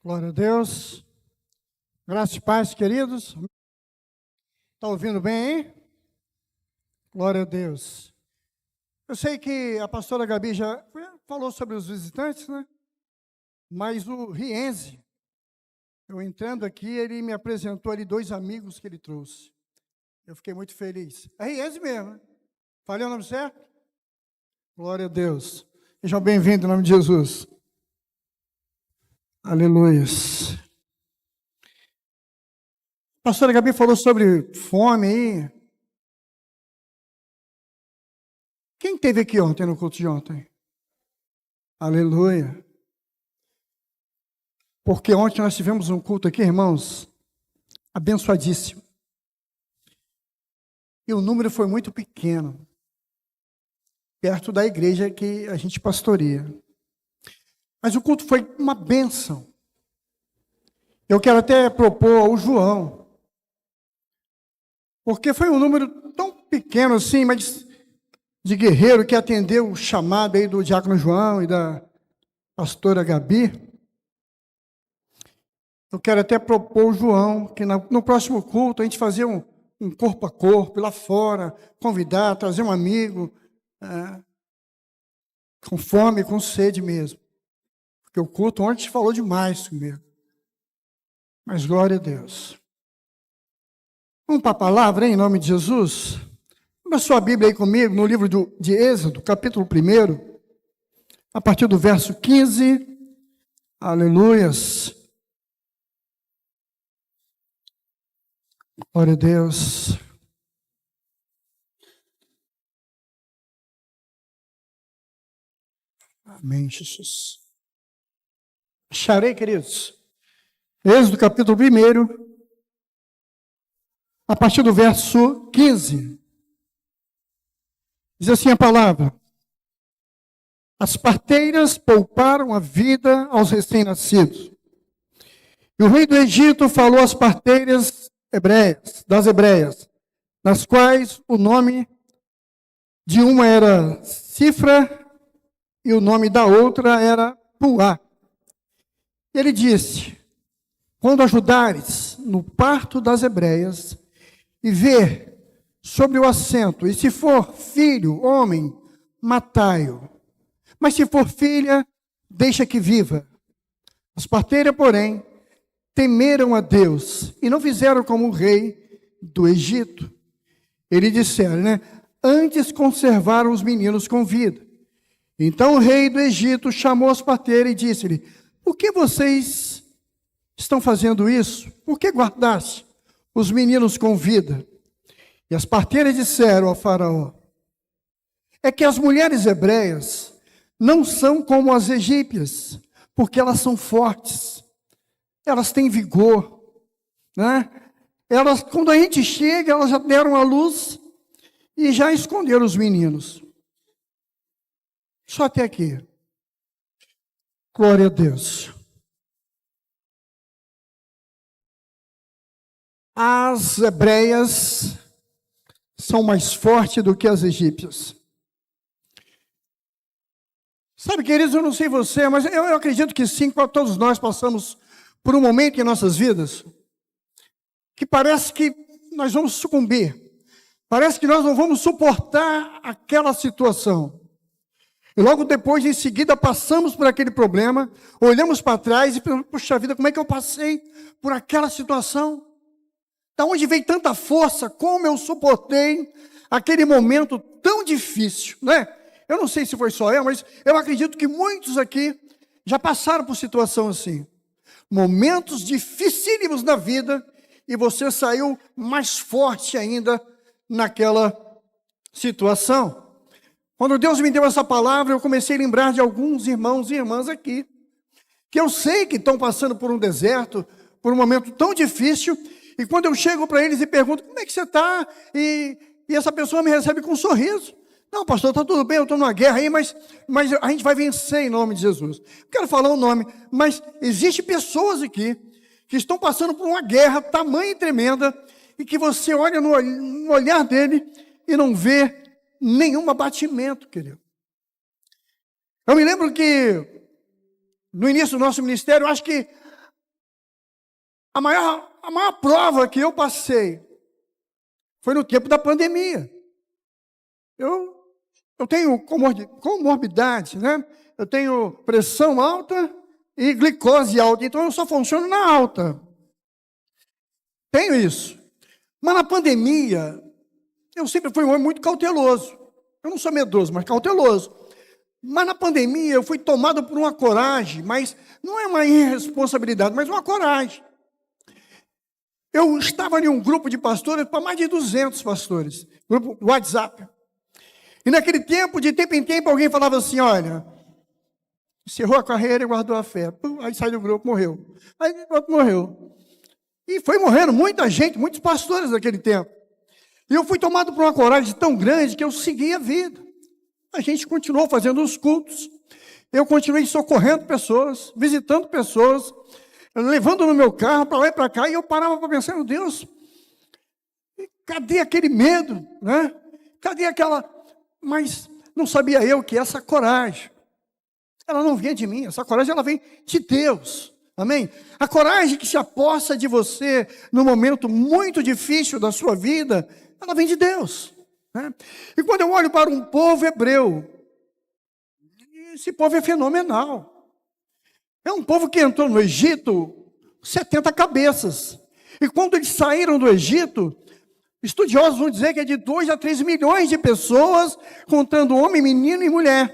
Glória a Deus. Graça e paz, queridos. Está ouvindo bem, hein? Glória a Deus. Eu sei que a pastora Gabi já falou sobre os visitantes, né? Mas o Rienzi, eu entrando aqui, ele me apresentou ali dois amigos que ele trouxe. Eu fiquei muito feliz. É Rienzi mesmo, né? Falei o nome certo? Glória a Deus. Sejam bem-vindos em nome de Jesus. Aleluia. A pastora Gabi falou sobre fome aí. Quem esteve aqui ontem, no culto de ontem? Aleluia. Porque ontem nós tivemos um culto aqui, irmãos, abençoadíssimo. E o número foi muito pequeno, perto da igreja que a gente pastoreia. Mas o culto foi uma bênção. Eu quero até propor ao João, porque foi um número tão pequeno assim, mas de guerreiro que atendeu o chamado aí do diácono João e da pastora Gabi. Eu quero até propor ao João que no próximo culto a gente fazer um corpo a corpo, lá fora, convidar, trazer um amigo, com fome, com sede mesmo. Porque o culto ontem falou demais comigo. Mas glória a Deus. Vamos para a palavra, hein, em nome de Jesus? Abra sua Bíblia aí comigo, no livro de Êxodo, capítulo 1, a partir do verso 15. Aleluias. Glória a Deus. Amém, Jesus. Acharei, queridos. Êxodo, capítulo 1, a partir do verso 15. Diz assim a palavra: as parteiras pouparam a vida aos recém-nascidos. E o rei do Egito falou às parteiras das hebreias, nas quais o nome de uma era Cifra e o nome da outra era Puá. E ele disse: quando ajudares no parto das hebreias e ver sobre o assento, e se for filho, homem, matai-o. Mas se for filha, deixa que viva. As parteiras, porém, temeram a Deus e não fizeram como o rei do Egito. Ele disseram, antes conservaram os meninos com vida. Então o rei do Egito chamou as parteiras e disse-lhe: por que vocês estão fazendo isso? Por que guardaste os meninos com vida? E as parteiras disseram ao faraó: é que as mulheres hebreias não são como as egípcias, porque elas são fortes, elas têm vigor, Elas, quando a gente chega, elas já deram a luz e já esconderam os meninos. Só até aqui. Glória a Deus. As hebreias são mais fortes do que as egípcias. Sabe, queridos, eu não sei você, mas eu acredito que sim, todos nós passamos por um momento em nossas vidas que parece que nós vamos sucumbir. Parece que nós não vamos suportar aquela situação. E logo depois, em seguida, passamos por aquele problema, olhamos para trás e pensamos: puxa vida, como é que eu passei por aquela situação? Da onde veio tanta força? Como eu suportei aquele momento tão difícil, Eu não sei se foi só eu, mas eu acredito que muitos aqui já passaram por situação assim. Momentos dificílimos na vida e você saiu mais forte ainda naquela situação. Quando Deus me deu essa palavra, eu comecei a lembrar de alguns irmãos e irmãs aqui, que eu sei que estão passando por um deserto, por um momento tão difícil. E quando eu chego para eles e pergunto: como é que você está? E essa pessoa me recebe com um sorriso. Não, pastor, está tudo bem, eu estou numa guerra aí, mas a gente vai vencer em nome de Jesus. Não quero falar o nome, mas existem pessoas aqui que estão passando por uma guerra tamanha e tremenda, e que você olha no olhar dele e não vê nenhum abatimento, querido. Eu me lembro que no início do nosso ministério, eu acho que A maior prova que eu passei foi no tempo da pandemia. Eu tenho comorbidade, né? Eu tenho pressão alta e glicose alta, então eu só funciono na alta. Tenho isso. Mas na pandemia, eu sempre fui um homem muito cauteloso. Eu não sou medroso, mas cauteloso. Mas na pandemia eu fui tomado por uma coragem, mas não é uma irresponsabilidade, mas uma coragem. Eu estava em um grupo de pastores, para mais de 200 pastores, grupo WhatsApp. E naquele tempo, de tempo em tempo, alguém falava assim, olha, encerrou a carreira e guardou a fé. Aí sai do grupo, morreu. Aí o outro morreu. E foi morrendo muita gente, muitos pastores naquele tempo. E eu fui tomado por uma coragem tão grande que eu segui a vida. A gente continuou fazendo os cultos. Eu continuei socorrendo pessoas, visitando pessoas, levando no meu carro para lá e para cá, e eu parava para pensar, meu Deus, cadê aquele medo, né? Cadê aquela... Mas não sabia eu que essa coragem, ela não vinha de mim, essa coragem ela vem de Deus, amém? A coragem que se aposta de você num momento muito difícil da sua vida, ela vem de Deus, né? E quando eu olho para um povo hebreu, esse povo é fenomenal. É um povo que entrou no Egito, 70 cabeças. E quando eles saíram do Egito, estudiosos vão dizer que é de 2 a 3 milhões de pessoas, contando homem, menino e mulher.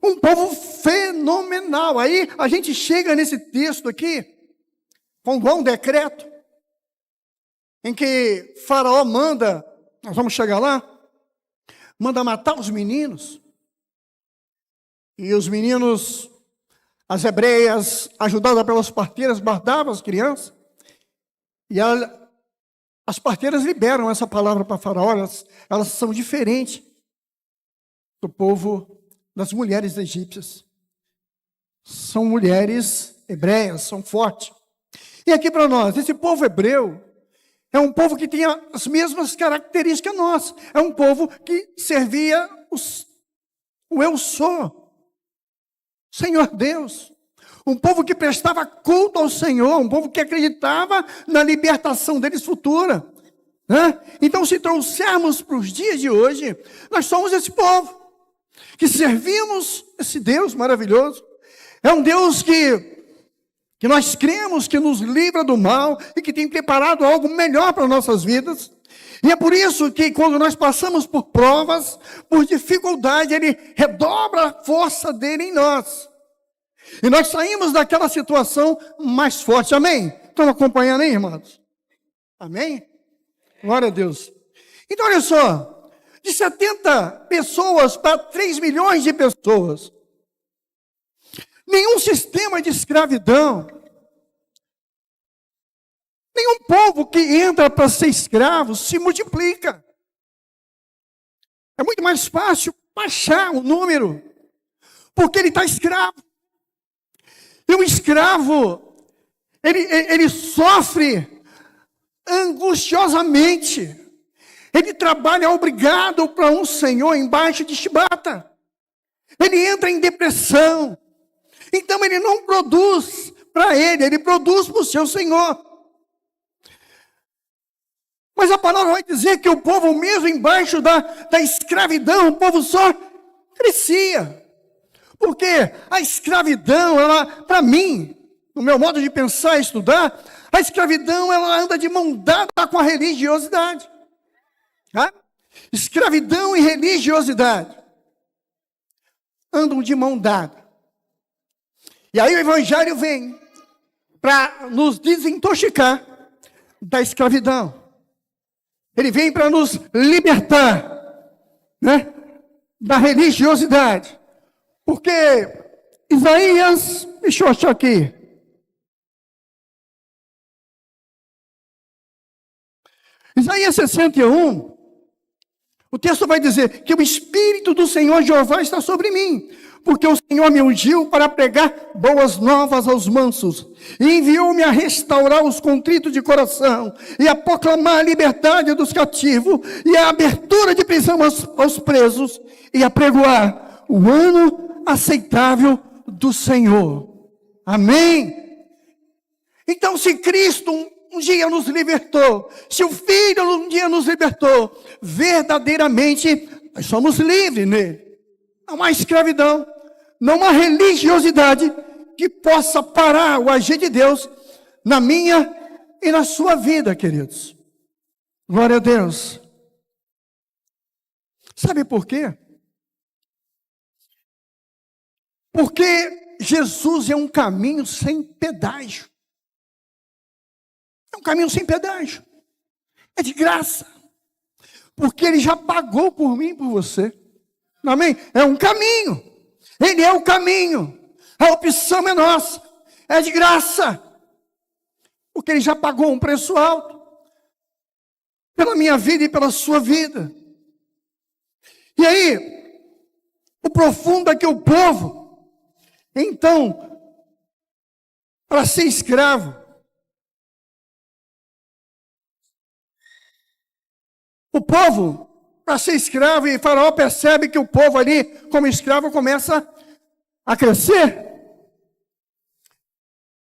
Um povo fenomenal. Aí a gente chega nesse texto aqui, com um decreto, em que Faraó manda, nós vamos chegar lá, manda matar os meninos. E os meninos... As hebreias, ajudadas pelas parteiras, guardavam as crianças. E as parteiras liberam essa palavra para Faraó. Elas são diferentes do povo, das mulheres egípcias. São mulheres hebreias, são fortes. E aqui para nós, esse povo hebreu é um povo que tem as mesmas características nossas. É um povo que servia o eu sou. Senhor Deus, um povo que prestava culto ao Senhor, um povo que acreditava na libertação deles futura, né? Então, se trouxermos para os dias de hoje, nós somos esse povo, que servimos esse Deus maravilhoso, é um Deus que nós cremos que nos livra do mal e que tem preparado algo melhor para nossas vidas. E é por isso que quando nós passamos por provas, por dificuldade, Ele redobra a força dele em nós. E nós saímos daquela situação mais forte. Amém? Estão acompanhando aí, irmãos? Amém? Glória a Deus. Então, olha só. De 70 pessoas para 3 milhões de pessoas. Nenhum sistema de escravidão. Nenhum povo que entra para ser escravo se multiplica. É muito mais fácil baixar o número, porque ele está escravo. E o escravo, ele sofre angustiosamente. Ele trabalha obrigado para um senhor embaixo de chibata. Ele entra em depressão. Então ele não produz para ele produz para o seu senhor. Mas a palavra vai dizer que o povo mesmo embaixo da escravidão, o povo só crescia. Porque a escravidão, ela, para mim, no meu modo de pensar e estudar, a escravidão, ela anda de mão dada com a religiosidade. Tá? Escravidão e religiosidade andam de mão dada. E aí o evangelho vem para nos desintoxicar da escravidão. Ele vem para nos libertar, né, da religiosidade. Porque Isaías, deixa eu achar aqui. Isaías 61, o texto vai dizer que o Espírito do Senhor Jeová está sobre mim, porque o Senhor me ungiu para pregar boas novas aos mansos, e enviou-me a restaurar os contritos de coração, e a proclamar a liberdade dos cativos, e a abertura de prisão aos presos, e a pregoar o ano aceitável do Senhor. Amém? Então, se Cristo um dia nos libertou, se o Filho um dia nos libertou, verdadeiramente nós somos livres nele. Não há escravidão, não há religiosidade que possa parar o agir de Deus na minha e na sua vida, queridos. Glória a Deus. Sabe por quê? Porque Jesus é um caminho sem pedágio. É um caminho sem pedágio. É de graça. Porque Ele já pagou por mim e por você. Amém? É um caminho. Ele é o caminho. A opção é nossa. É de graça. Porque Ele já pagou um preço alto. Pela minha vida e pela sua vida. E aí, o profundo é que o povo, então, para ser escravo, o povo, para ser escravo, e Faraó percebe que o povo ali, como escravo, começa a crescer.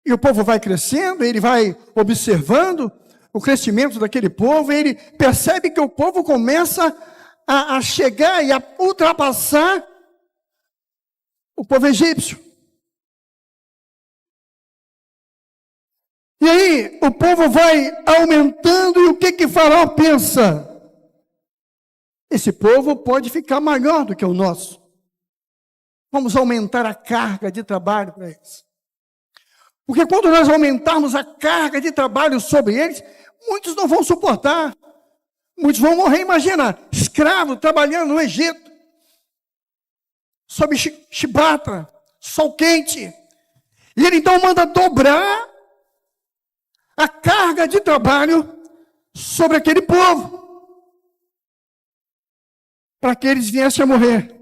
E o povo vai crescendo, ele vai observando o crescimento daquele povo, e ele percebe que o povo começa a chegar e a ultrapassar o povo egípcio. E aí, o povo vai aumentando, e o que Faraó pensa? Esse povo pode ficar maior do que o nosso. Vamos aumentar a carga de trabalho para eles. Porque quando nós aumentarmos a carga de trabalho sobre eles, muitos não vão suportar. Muitos vão morrer. Imagina, escravo trabalhando no Egito, sob chibata, sol quente. E ele então manda dobrar a carga de trabalho sobre aquele povo, para que eles viessem a morrer.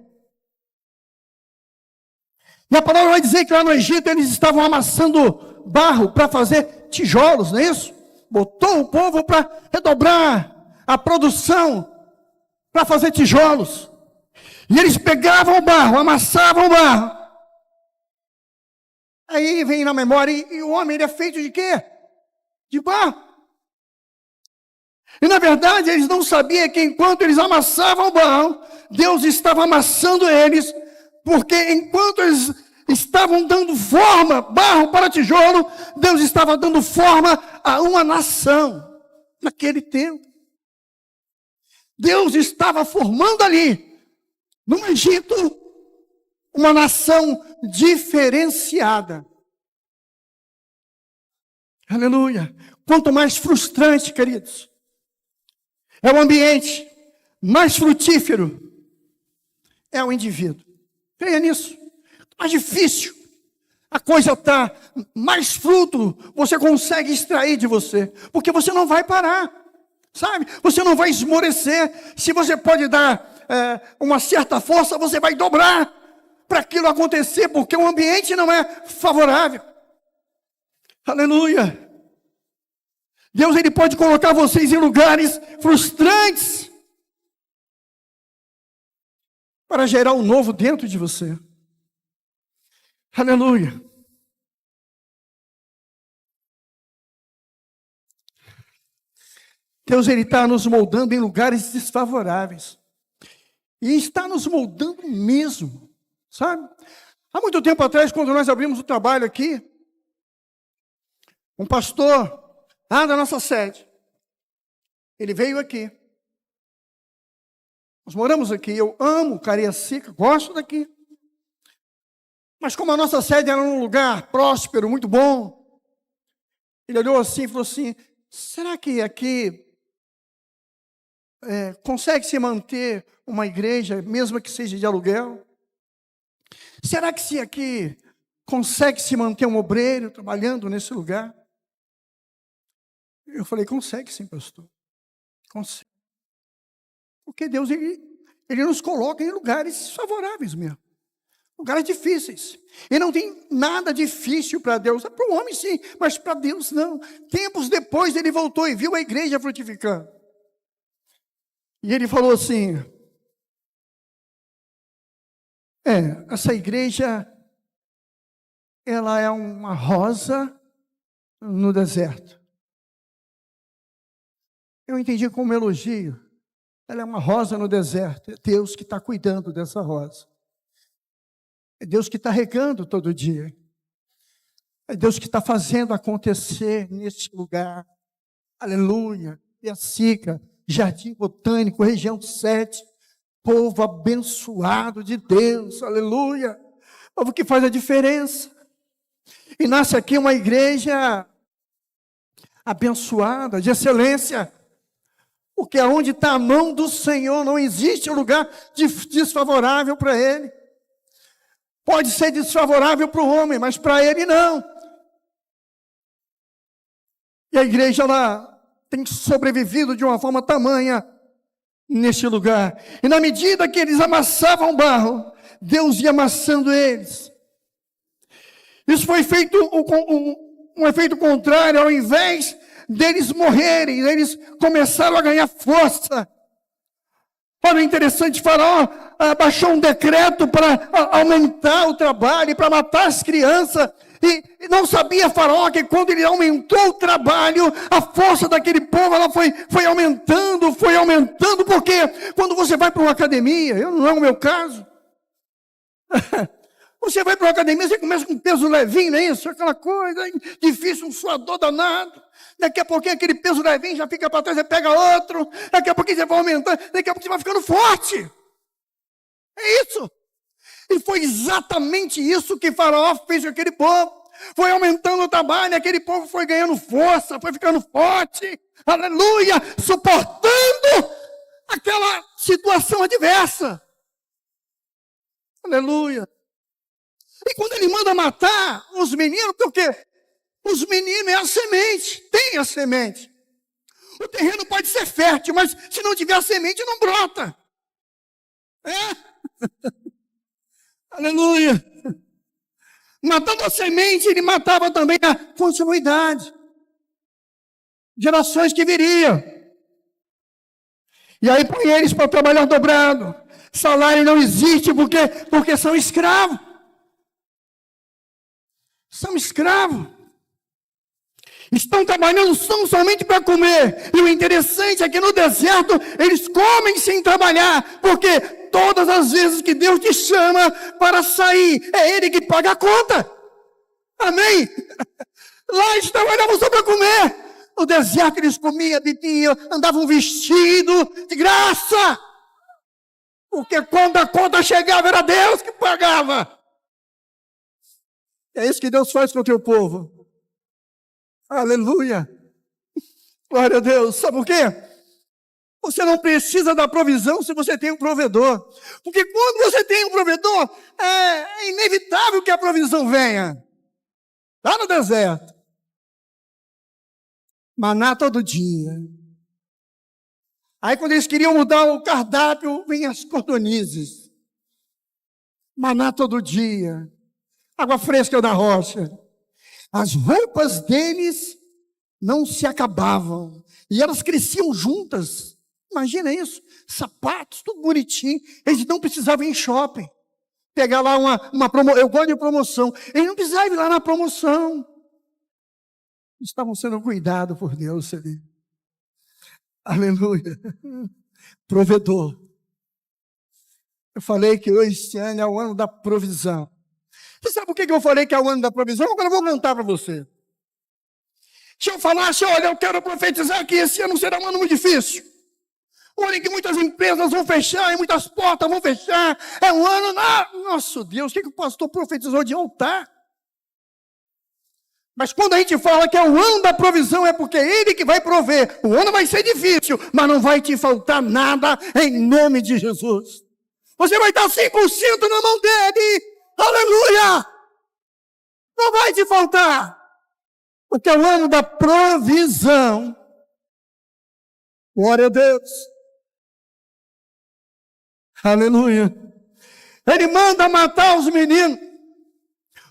E a palavra vai dizer que lá no Egito eles estavam amassando barro para fazer tijolos, não é isso? Botou o povo para redobrar a produção, para fazer tijolos. E eles pegavam o barro, amassavam o barro. Aí vem na memória, e o homem ele é feito de quê? De barro. E na verdade eles não sabiam que enquanto eles amassavam o barro, Deus estava amassando eles, porque enquanto eles estavam dando forma, barro para tijolo, Deus estava dando forma a uma nação naquele tempo. Deus estava formando ali, no Egito, uma nação diferenciada. Aleluia. Quanto mais frustrante, queridos, é o ambiente, mais frutífero é o indivíduo. Creia nisso. Mais difícil a coisa está, mais fruto você consegue extrair de você, porque você não vai parar, sabe? Você não vai esmorecer. Se você pode dar uma certa força, você vai dobrar para aquilo acontecer, porque o ambiente não é favorável. Aleluia. Deus ele pode colocar vocês em lugares frustrantes para gerar um novo dentro de você. Aleluia. Deus ele está nos moldando em lugares desfavoráveis. E está nos moldando mesmo, sabe? Há muito tempo atrás, quando nós abrimos o trabalho aqui, um pastor lá da nossa sede, ele veio aqui. Nós moramos aqui, eu amo Cariacica, gosto daqui. Mas como a nossa sede era um lugar próspero, muito bom, ele olhou assim e falou assim, será que aqui consegue se manter uma igreja, mesmo que seja de aluguel? Será que se aqui consegue se manter um obreiro trabalhando nesse lugar? Eu falei, consegue sim, pastor. Consegue. Porque Deus, ele nos coloca em lugares favoráveis mesmo. Lugares difíceis. E não tem nada difícil para Deus. Para o homem sim, mas para Deus não. Tempos depois ele voltou e viu a igreja frutificando. E ele falou assim, essa igreja, ela é uma rosa no deserto. Eu entendi como elogio. Ela é uma rosa no deserto. É Deus que está cuidando dessa rosa. É Deus que está regando todo dia. É Deus que está fazendo acontecer neste lugar. Aleluia. Piacica, Jardim Botânico, região 7. Povo abençoado de Deus. Aleluia. Povo que faz a diferença. E nasce aqui uma igreja abençoada, de excelência. Porque aonde está a mão do Senhor, não existe lugar desfavorável para Ele. Pode ser desfavorável para o homem, mas para Ele não. E a igreja, ela tem sobrevivido de uma forma tamanha neste lugar. E na medida que eles amassavam barro, Deus ia amassando eles. Isso foi feito um efeito contrário. Ao invés deles morrerem, eles começaram a ganhar força. Olha, interessante, Faraó baixou um decreto para aumentar o trabalho, para matar as crianças. E não sabia Faraó que quando ele aumentou o trabalho, a força daquele povo ela foi aumentando, porque quando você vai para uma academia, não é o meu caso, você vai para uma academia, você começa com um peso levinho, não é isso? Aquela coisa difícil, um suador danado. Daqui a pouquinho aquele peso levinho já fica para trás, você pega outro. Daqui a pouquinho você vai aumentando, daqui a pouquinho você vai ficando forte. É isso. E foi exatamente isso que Faraó fez com aquele povo. Foi aumentando o trabalho, aquele povo foi ganhando força, foi ficando forte. Aleluia! Suportando aquela situação adversa. Aleluia! E quando ele manda matar os meninos, porque os meninos é a semente, tem a semente. O terreno pode ser fértil, mas se não tiver a semente, não brota. Aleluia. Matando a semente, ele matava também a continuidade. Gerações que viriam. E aí põe eles para trabalhar dobrado. Salário não existe porque são escravos. São escravos. Estão trabalhando somente para comer. E o interessante é que no deserto eles comem sem trabalhar. Porque todas as vezes que Deus te chama para sair, é Ele que paga a conta. Amém? Lá eles trabalhavam só para comer. No deserto eles comiam, bebiam, andavam vestidos de graça. Porque quando a conta chegava era Deus que pagava. É isso que Deus faz com o teu povo. Aleluia. Glória a Deus. Sabe por quê? Você não precisa da provisão se você tem um provedor. Porque quando você tem um provedor, é inevitável que a provisão venha. Lá no deserto. Maná todo dia. Aí quando eles queriam mudar o cardápio, vem as cordonizes. Maná todo dia. Água fresca da rocha. As roupas deles não se acabavam. E elas cresciam juntas. Imagina isso. Sapatos, tudo bonitinho. Eles não precisavam ir em shopping. Pegar lá uma promoção. Eu gosto de promoção. Eles não precisavam ir lá na promoção. Estavam sendo cuidados por Deus ali. Aleluia. Provedor. Eu falei que hoje, este ano, é o ano da provisão. Você sabe por que eu falei que é o ano da provisão? Agora eu vou cantar para você. Se eu falasse, olha, eu quero profetizar que esse ano será um ano muito difícil. Um ano em que muitas empresas vão fechar, e muitas portas vão fechar. É um ano, nosso Deus, o que o pastor profetizou de altar? Mas quando a gente fala que é o ano da provisão, é porque é Ele que vai prover. O ano vai ser difícil, mas não vai te faltar nada em nome de Jesus. Você vai estar 100% na mão dEle. Aleluia! Não vai te faltar. Porque é o ano da provisão. Glória a Deus. Aleluia. Ele manda matar os meninos.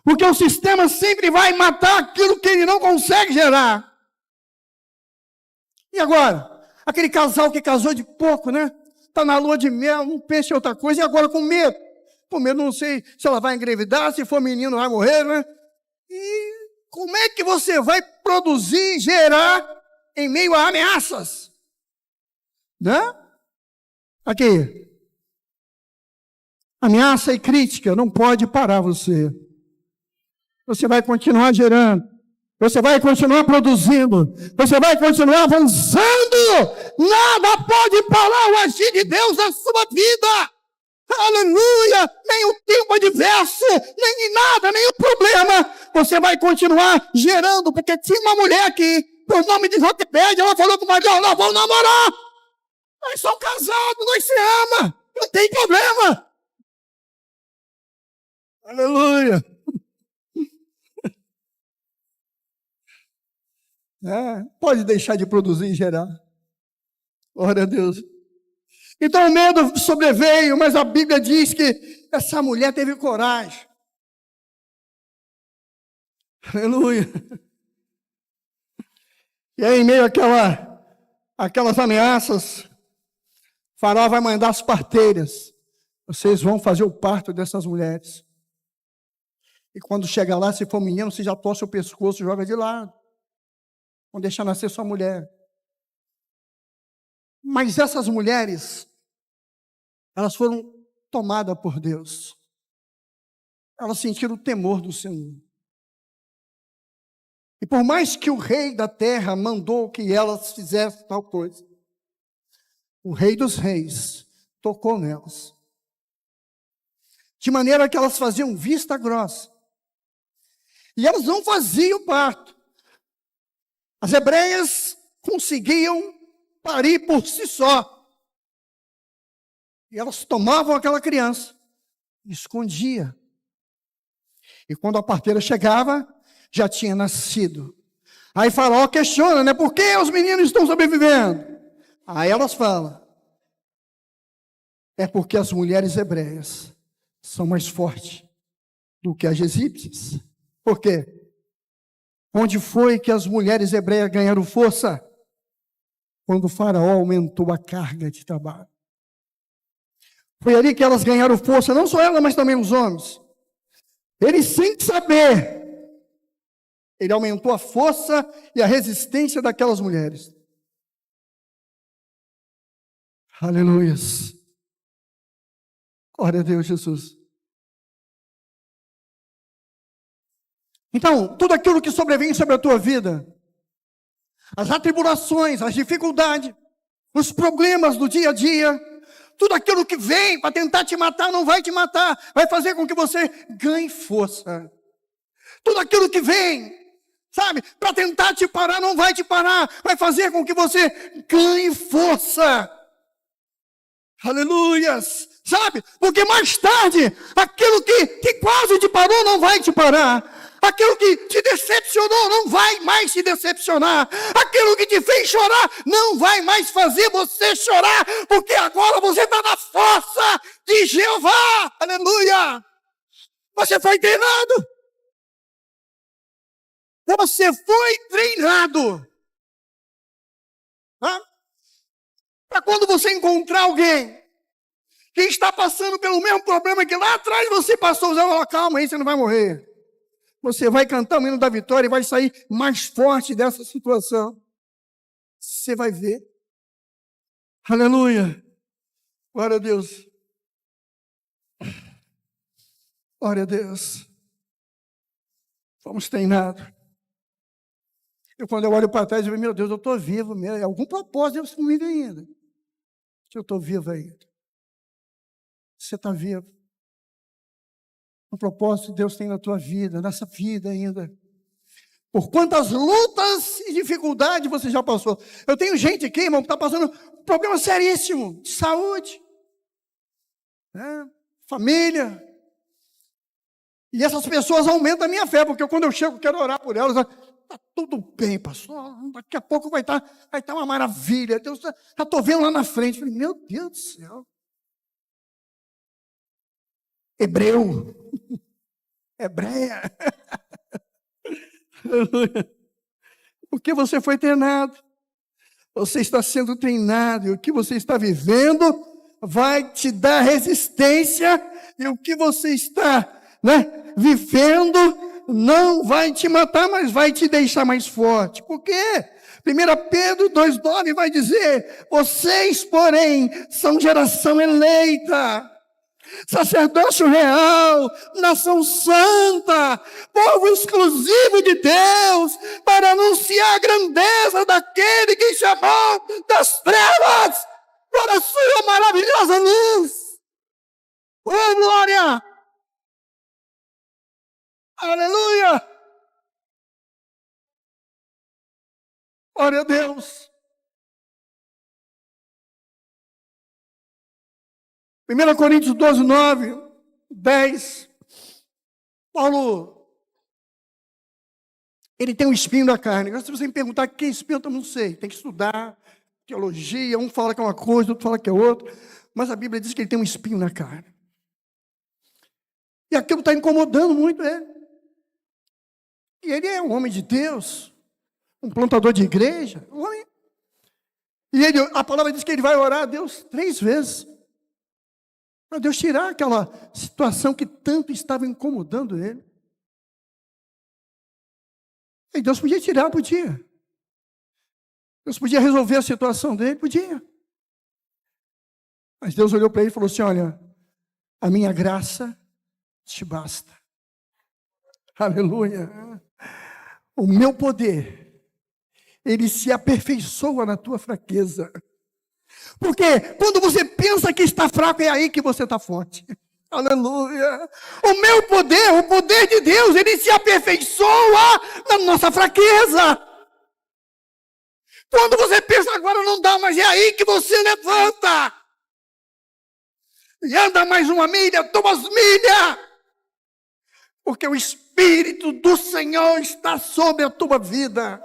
Porque o sistema sempre vai matar aquilo que ele não consegue gerar. E agora? Aquele casal que casou de pouco, né? Está na lua de mel, não pensa em outra coisa. E agora com medo? Com medo, não sei se ela vai engravidar, se for menino vai morrer, né? E como é que você vai produzir, gerar em meio a ameaças? Né? Aqui. Ameaça e crítica não pode parar você. Você vai continuar gerando. Você vai continuar produzindo. Você vai continuar avançando. Nada pode parar o agir de Deus na sua vida. Aleluia! Nem o tempo adverso, nem nada, nem o problema. Você vai continuar gerando, porque tinha uma mulher aqui, por nome de Joquebede, ela falou com o marido, nós vamos namorar. Nós somos casados, nós se amamos. Não tem problema. Aleluia! Pode deixar de produzir e gerar. Glória a Deus. Então o medo sobreveio, mas a Bíblia diz que essa mulher teve coragem. Aleluia. E aí, em meio àquelas ameaças, Faraó vai mandar as parteiras. Vocês vão fazer o parto dessas mulheres. E quando chegar lá, se for menino, você já torce o pescoço e joga de lado. Vão deixar nascer sua mulher. Mas essas mulheres, elas foram tomadas por Deus. Elas sentiram o temor do Senhor. E por mais que o rei da terra mandou que elas fizessem tal coisa, o rei dos reis tocou nelas. De maneira que elas faziam vista grossa. E elas não faziam parto. As hebreias conseguiam parir por si só. E elas tomavam aquela criança, escondia. E quando a parteira chegava, já tinha nascido. Aí Faraó questiona, né? Por que os meninos estão sobrevivendo? Aí elas falam, é porque as mulheres hebreias são mais fortes do que as egípcias. Por quê? Onde foi que as mulheres hebreias ganharam força? Quando o Faraó aumentou a carga de trabalho. Foi ali que elas ganharam força, não só elas, mas também os homens. Ele, sem saber, ele aumentou a força e a resistência daquelas mulheres. Aleluias. Glória a Deus, Jesus. Então, tudo aquilo que sobrevém sobre a tua vida, as atribulações, as dificuldades, os problemas do dia a dia, tudo aquilo que vem para tentar te matar, não vai te matar, vai fazer com que você ganhe força. Tudo aquilo que vem, sabe, para tentar te parar, não vai te parar, vai fazer com que você ganhe força. Aleluias, sabe, porque mais tarde, aquilo que quase te parou, não vai te parar. Aquilo que te decepcionou não vai mais te decepcionar. Aquilo que te fez chorar não vai mais fazer você chorar, porque agora você está na força de Jeová. Aleluia! Você foi treinado. Você foi treinado. Para quando você encontrar alguém que está passando pelo mesmo problema que lá atrás você passou, você vai falar, calma aí, você não vai morrer. Você vai cantar o hino da vitória e vai sair mais forte dessa situação. Você vai ver. Aleluia. Glória a Deus. Glória a Deus. Fomos treinados. Quando eu olho para trás, eu digo, meu Deus, eu estou vivo mesmo. Algum propósito Deus comigo ainda. Eu estou vivo ainda. Você está vivo. O propósito que Deus tem na tua vida, nessa vida ainda. Por quantas lutas e dificuldades você já passou. Eu tenho gente aqui, irmão, que está passando um problema seríssimo de saúde, né? Família. E essas pessoas aumentam a minha fé, porque quando eu chego, quero orar por elas. Está tudo bem, pastor. Daqui a pouco vai estar uma maravilha. Deus, já estou vendo lá na frente. Falei, meu Deus do céu. Hebreu. Hebreia. Porque você foi treinado. Você está sendo treinado. E o que você está vivendo vai te dar resistência. E o que você está, né, vivendo não vai te matar, mas vai te deixar mais forte. Por quê? 1 Pedro 2,9 vai dizer: vocês, porém, são geração eleita, sacerdócio real, nação santa, povo exclusivo de Deus, para anunciar a grandeza daquele que chamou das trevas para a sua maravilhosa luz. Oh, glória! Aleluia! Glória a Deus! 1 Coríntios 12, 9, 10. Paulo, ele tem um espinho na carne. Se você me perguntar que espinho, eu não sei. Tem que estudar teologia. Um fala que é uma coisa, outro fala que é outra. Mas a Bíblia diz que ele tem um espinho na carne. E aquilo está incomodando muito ele. E ele é um homem de Deus, um plantador de igreja. E ele, a palavra diz que ele vai orar a Deus 3 vezes. Para Deus tirar aquela situação que tanto estava incomodando ele. E Deus podia tirar, podia. Deus podia resolver a situação dele, podia. Mas Deus olhou para ele e falou assim: olha, a minha graça te basta. Aleluia. O meu poder, ele se aperfeiçoa na tua fraqueza. Porque quando você pensa que está fraco, é aí que você está forte. Aleluia. O meu poder, o poder de Deus, ele se aperfeiçoa na nossa fraqueza. Quando você pensa agora não dá, mas é aí que você levanta. E anda mais 1 milha, 2 milhas. Porque o Espírito do Senhor está sobre a tua vida.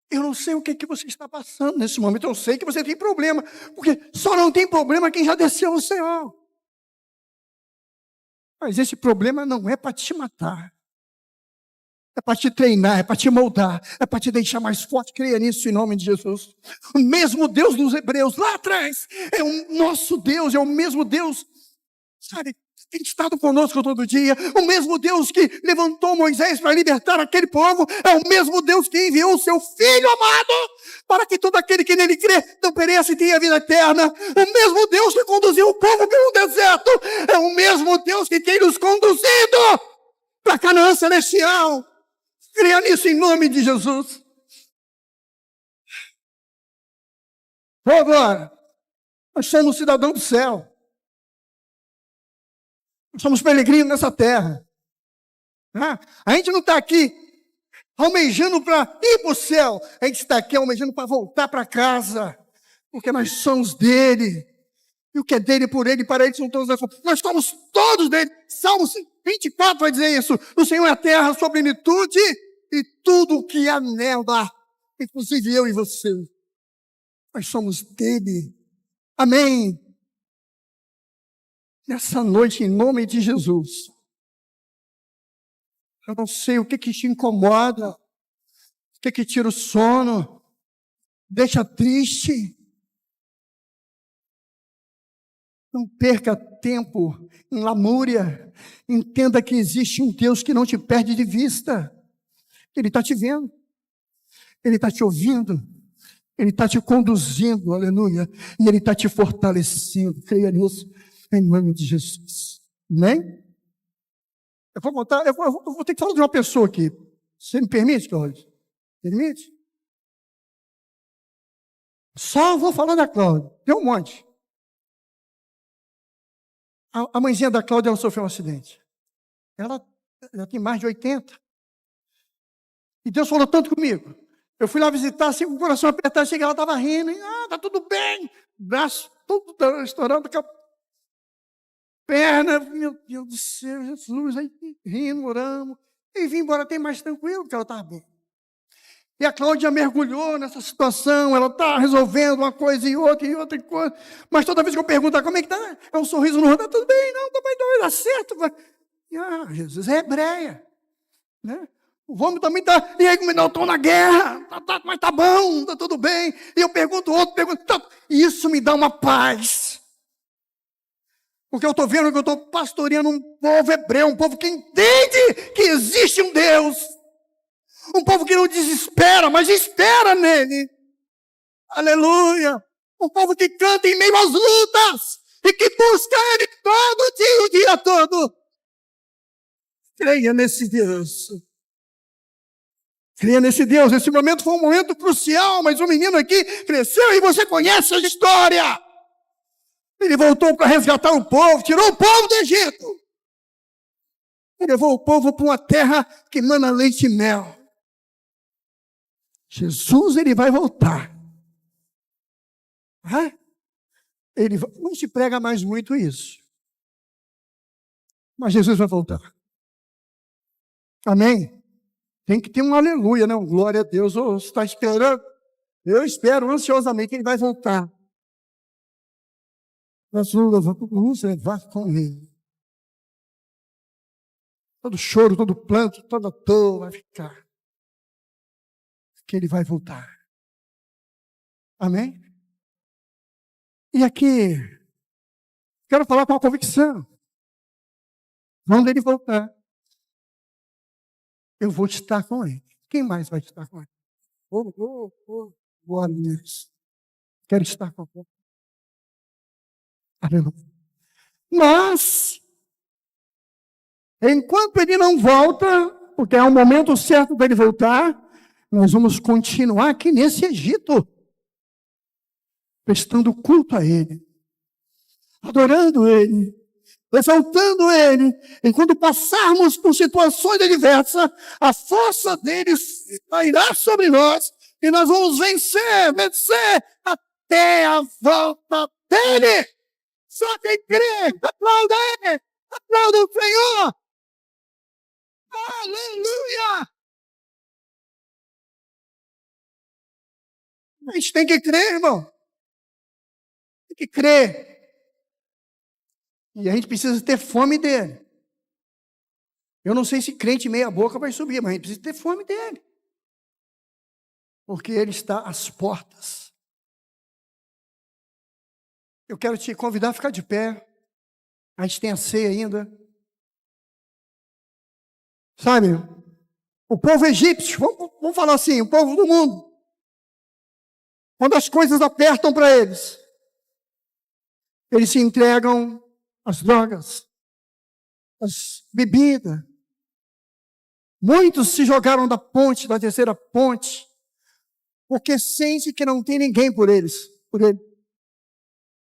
Eu não sei o que você está passando nesse momento. Eu sei que você tem problema. Porque só não tem problema quem já desceu ao Senhor. Mas esse problema não é para te matar. É para te treinar, é para te moldar, é para te deixar mais forte. Creia nisso em nome de Jesus. O mesmo Deus dos Hebreus, lá atrás, é o nosso Deus, é o mesmo Deus, sabe, tem estado conosco todo dia. O mesmo Deus que levantou Moisés para libertar aquele povo, é o mesmo Deus que enviou o seu Filho amado, para que todo aquele que nele crê não pereça e tenha vida eterna. O mesmo Deus que conduziu o povo pelo deserto, é o mesmo Deus que tem nos conduzido para a Canaã celestial. Creia nisso em nome de Jesus. Agora, nós somos cidadãos do céu. Nós somos peregrinos nessa terra. A gente não está aqui almejando para ir para o céu. A gente está aqui almejando para voltar para casa. Porque nós somos dele. E o que é dele, por ele, para ele são todos. Nós somos todos dele. Salmo 24 vai dizer isso. O Senhor é a terra, a sua plenitude e tudo o que há nela, inclusive eu e você. Nós somos dele. Amém. Nessa noite, em nome de Jesus, eu não sei o que te incomoda, o que tira o sono, deixa triste. Não perca tempo em lamúria. Entenda que existe um Deus que não te perde de vista. Ele está te vendo, Ele está te ouvindo, Ele está te conduzindo, aleluia, e Ele está te fortalecendo. Creia nisso, em nome de Jesus. Amém? Eu vou contar, eu vou ter que falar de uma pessoa aqui. Você me permite, Cláudio? Permite? Só vou falar da Cláudia. Tem um monte. A mãezinha da Cláudia, ela sofreu um acidente. Ela tem mais de 80. E Deus falou tanto comigo. Eu fui lá visitar, assim, com o coração apertado, cheguei, ela estava rindo. Tá tudo bem. Braço todo estourando, perna, meu Deus do céu, Jesus, aí rindo, oramos. E vim embora até mais tranquilo, porque ela estava bem. E a Cláudia mergulhou nessa situação, ela está resolvendo uma coisa e outra coisa. Mas toda vez que eu pergunto, como é que está? É um sorriso no rosto, está tudo bem, não, vai dar certo. Jesus é hebreia, né? O homem também está, e aí, não, estou na guerra, mas está bom, está tudo bem. E eu pergunto, outro pergunta, e isso me dá uma paz. Porque eu estou vendo que eu estou pastoreando um povo hebreu, um povo que entende que existe um Deus. Um povo que não desespera, mas espera nele. Aleluia. Um povo que canta em meio às lutas e que busca ele todo dia, o dia todo. Creia nesse Deus. Creia nesse Deus. Esse momento foi um momento crucial, mas o menino aqui cresceu e você conhece a história. Ele voltou para resgatar o povo, tirou o povo do Egito. Ele levou o povo para uma terra que mana leite e mel. Jesus, ele vai voltar. Não se prega mais muito isso. Mas Jesus vai voltar. Amém? Tem que ter um aleluia, né? Um glória a Deus. Você está esperando? Eu espero ansiosamente que ele vai voltar. Vamos levar com ele. Todo choro, todo planto, toda dor vai ficar. Que ele vai voltar. Amém? E aqui, quero falar com a convicção. Quando ele voltar, eu vou estar com ele. Quem mais vai estar com ele? Glória a Deus. Quero estar com ele. Aleluia. Mas, enquanto ele não volta, porque é o momento certo dele voltar, nós vamos continuar aqui nesse Egito, prestando culto a ele, adorando ele, exaltando ele. Enquanto passarmos por situações adversas, a força dele cairá sobre nós e nós vamos vencer até a volta dele. Só quem crê, aplauda ele, aplauda o Senhor. Aleluia! A gente tem que crer, irmão. Tem que crer. E a gente precisa ter fome dele. Eu não sei se crente meia boca vai subir, mas a gente precisa ter fome dele. Porque ele está às portas. Eu quero te convidar a ficar de pé. A gente tem a ceia ainda. Sabe, o povo egípcio, vamos falar assim, o povo do mundo. Quando as coisas apertam para eles, eles se entregam às drogas, às bebidas. Muitos se jogaram da ponte, da terceira ponte, porque sentem que não tem ninguém por eles, por ele.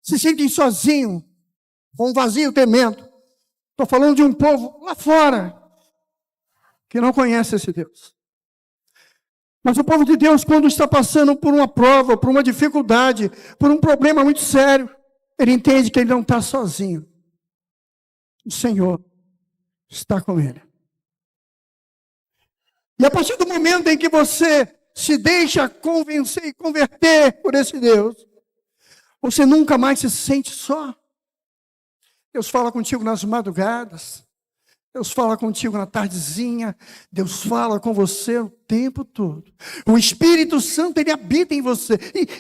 Se sentem sozinhos, com um vazio tremendo. Estou falando de um povo lá fora, que não conhece esse Deus. Mas o povo de Deus, quando está passando por uma prova, por uma dificuldade, por um problema muito sério, ele entende que ele não está sozinho. O Senhor está com ele. E a partir do momento em que você se deixa convencer e converter por esse Deus, você nunca mais se sente só. Deus fala contigo nas madrugadas. Deus fala contigo na tardezinha. Deus fala com você o tempo todo. O Espírito Santo, ele habita em você.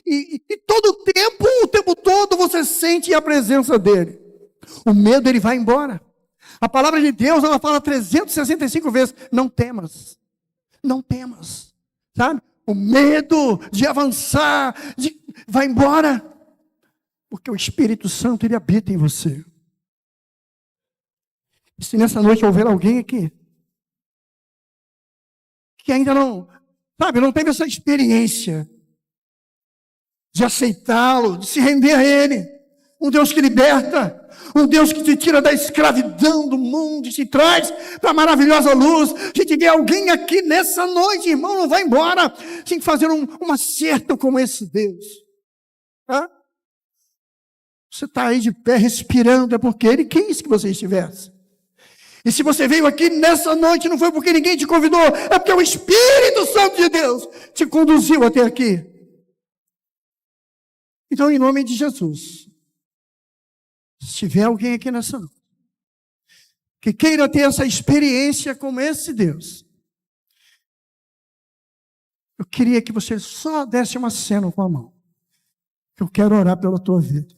E todo o tempo todo, você sente a presença dele. O medo, ele vai embora. A palavra de Deus, ela fala 365 vezes, não temas. Não temas. Sabe? O medo de avançar, vai embora. Porque o Espírito Santo, ele habita em você. E se nessa noite houver alguém aqui que ainda não teve essa experiência de aceitá-lo, de se render a ele, um Deus que liberta, um Deus que te tira da escravidão do mundo e te traz para a maravilhosa luz. Se tiver alguém aqui nessa noite, irmão, não vai embora sem fazer um acerto com esse Deus. Hã? Você está aí de pé respirando, é porque ele quis que você estivesse. E se você veio aqui nessa noite, não foi porque ninguém te convidou, é porque o Espírito Santo de Deus te conduziu até aqui. Então, em nome de Jesus, se tiver alguém aqui nessa noite, que queira ter essa experiência com esse Deus, eu queria que você só desse uma cena com a mão. Eu quero orar pela tua vida.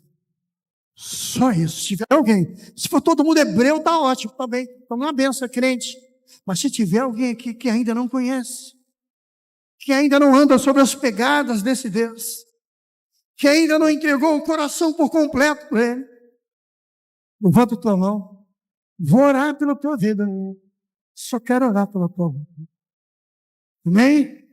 Só isso. Se tiver alguém, se for todo mundo hebreu, tá ótimo, tá bem. Estamos na benção, é crente. Mas se tiver alguém aqui que ainda não conhece, que ainda não anda sobre as pegadas desse Deus, que ainda não entregou o coração por completo para Ele, levanta a tua mão. Vou orar pela tua vida. Só quero orar pela tua vida. Amém?